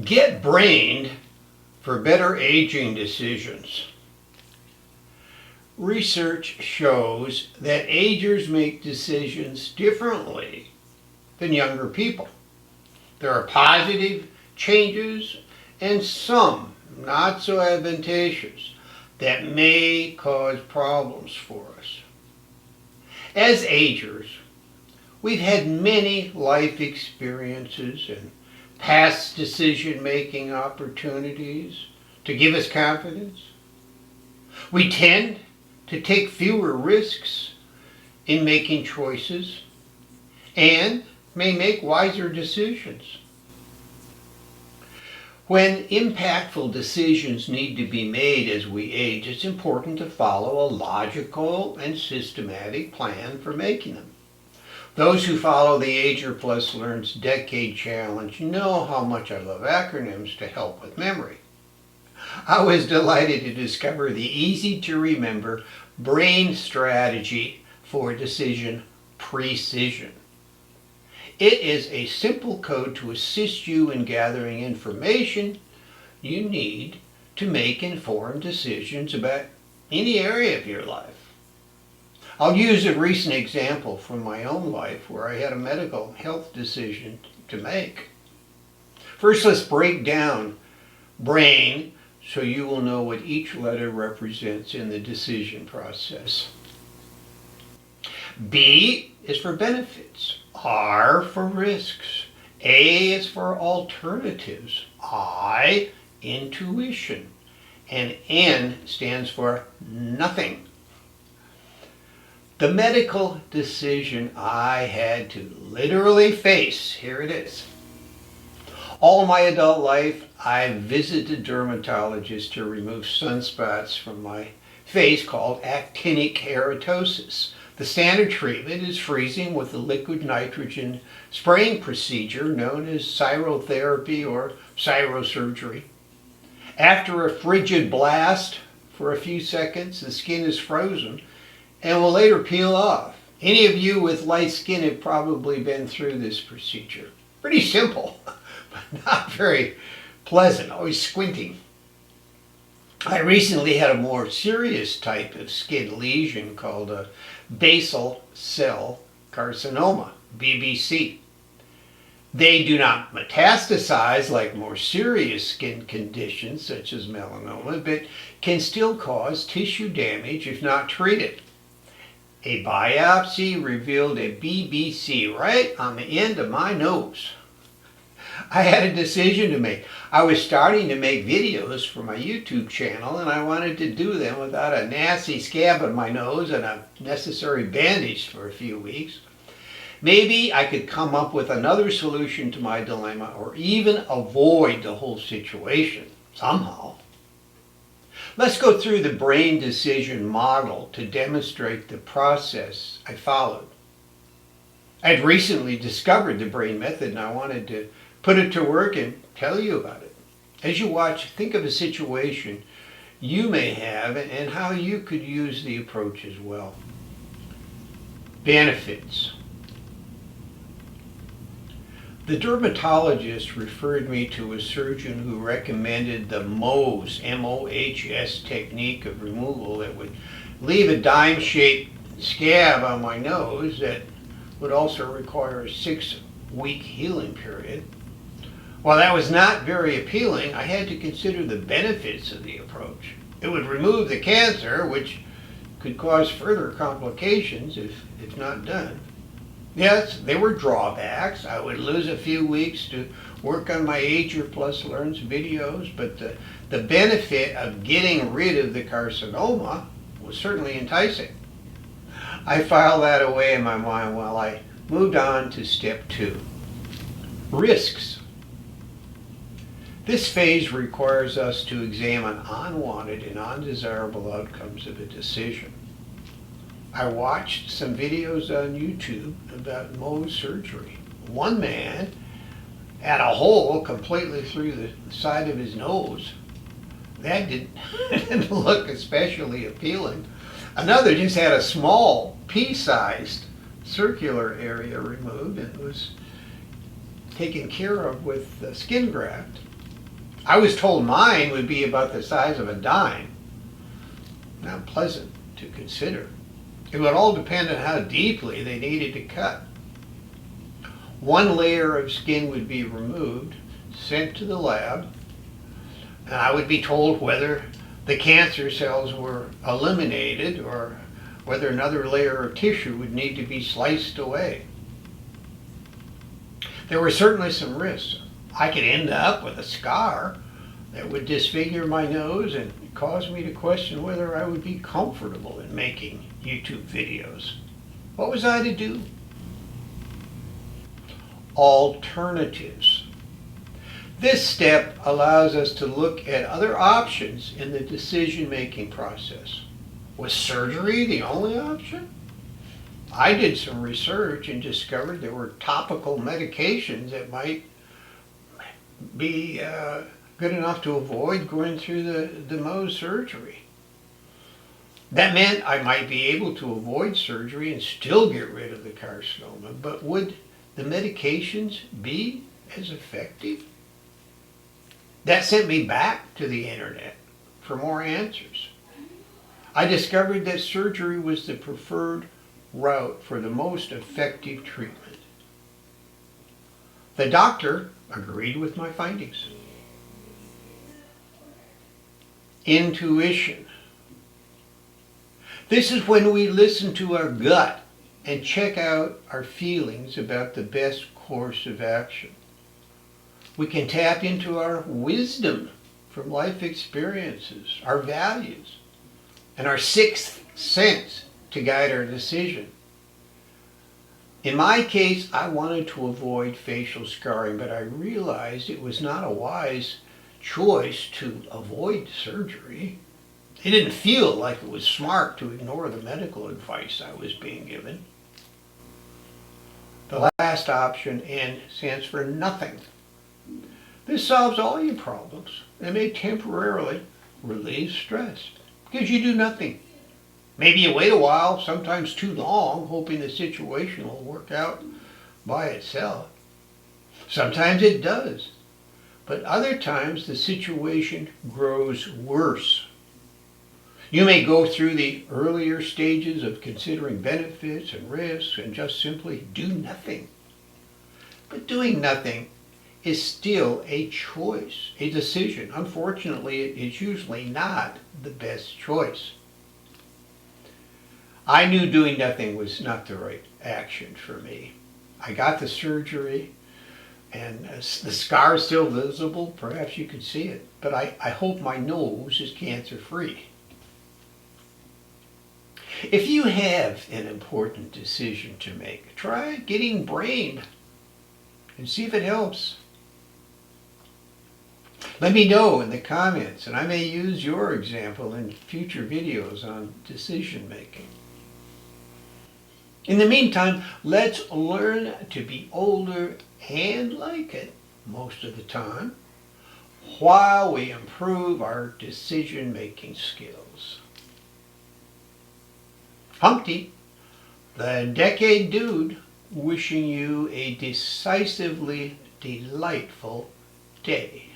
Get brained for better aging decisions. Research shows that agers make decisions differently than younger people. There are positive changes and some not so advantageous that may cause problems for us. As agers, we've had many life experiences and past decision-making opportunities to give us confidence. We tend to take fewer risks in making choices and may make wiser decisions. When impactful decisions need to be made as we age, it's important to follow a logical and systematic plan for making them. Those who follow the Ager Plus Learns Decade Challenge know how much I love acronyms to help with memory. I was delighted to discover the easy-to-remember brain strategy for decision precision. It is a simple code to assist you in gathering information you need to make informed decisions about any area of your life. I'll use a recent example from my own life where I had a medical health decision to make. First, let's break down brain so you will know what each letter represents in the decision process. B is for benefits, R for risks, A is for alternatives, I, intuition, and N stands for nothing. The medical decision I had to literally face, here it is. All my adult life, I visited dermatologists to remove sunspots from my face called actinic keratosis. The standard treatment is freezing with a liquid nitrogen spraying procedure known as cryotherapy or cryosurgery. After a frigid blast for a few seconds, the skin is frozen and will later peel off. Any of you with light skin have probably been through this procedure. Pretty simple, but not very pleasant, always squinting. I recently had a more serious type of skin lesion called a basal cell carcinoma, BBC. They do not metastasize like more serious skin conditions such as melanoma, but can still cause tissue damage if not treated. A biopsy revealed a BBC right on the end of my nose. I had a decision to make. I was starting to make videos for my YouTube channel and I wanted to do them without a nasty scab on my nose and a necessary bandage for a few weeks. Maybe I could come up with another solution to my dilemma or even avoid the whole situation somehow. Let's go through the brain decision model to demonstrate the process I followed. I'd recently discovered the brain method and I wanted to put it to work and tell you about it. As you watch, think of a situation you may have and how you could use the approach as well. Benefits. The dermatologist referred me to a surgeon who recommended the MOHS, M-O-H-S technique of removal that would leave a dime-shaped scab on my nose that would also require a 6-week healing period. While that was not very appealing, I had to consider the benefits of the approach. It would remove the cancer, which could cause further complications if not done. Yes, there were drawbacks. I would lose a few weeks to work on my Ager Plus Learns videos, but the benefit of getting rid of the carcinoma was certainly enticing. I filed that away in my mind while I moved on to step 2. Risks. This phase requires us to examine unwanted and undesirable outcomes of a decision. I watched some videos on YouTube about Mohs surgery. One man had a hole completely through the side of his nose. That didn't look especially appealing. Another just had a small pea-sized circular area removed and was taken care of with a skin graft. I was told mine would be about the size of a dime. Not pleasant to consider. It would all depend on how deeply they needed to cut. One layer of skin would be removed, sent to the lab, and I would be told whether the cancer cells were eliminated or whether another layer of tissue would need to be sliced away. There were certainly some risks. I could end up with a scar that would disfigure my nose and cause me to question whether I would be comfortable in making YouTube videos. What was I to do? Alternatives. This step allows us to look at other options in the decision-making process. Was surgery the only option? I did some research and discovered there were topical medications that might be good enough to avoid going through the Mohs surgery. That meant I might be able to avoid surgery and still get rid of the carcinoma, but would the medications be as effective? That sent me back to the internet for more answers. I discovered that surgery was the preferred route for the most effective treatment. The doctor agreed with my findings. Intuition. This is when we listen to our gut and check out our feelings about the best course of action. We can tap into our wisdom from life experiences, our values, and our sixth sense to guide our decision. In my case, I wanted to avoid facial scarring, but I realized it was not a wise choice to avoid surgery. It didn't feel like it was smart to ignore the medical advice I was being given. The last option, N, stands for nothing. This solves all your problems and may temporarily relieve stress because you do nothing. Maybe you wait a while, sometimes too long, hoping the situation will work out by itself. Sometimes it does, but other times the situation grows worse. You may go through the earlier stages of considering benefits and risks and just simply do nothing. But doing nothing is still a choice, a decision. Unfortunately, it's usually not the best choice. I knew doing nothing was not the right action for me. I got the surgery and the scar is still visible. Perhaps you could see it, but I hope my nose is cancer-free. If you have an important decision to make, try getting brain and see if it helps. Let me know in the comments, and I may use your example in future videos on decision making. In the meantime, let's learn to be older and like it most of the time while we improve our decision making skills. Humpty, the Decade Dude, wishing you a decisively delightful day.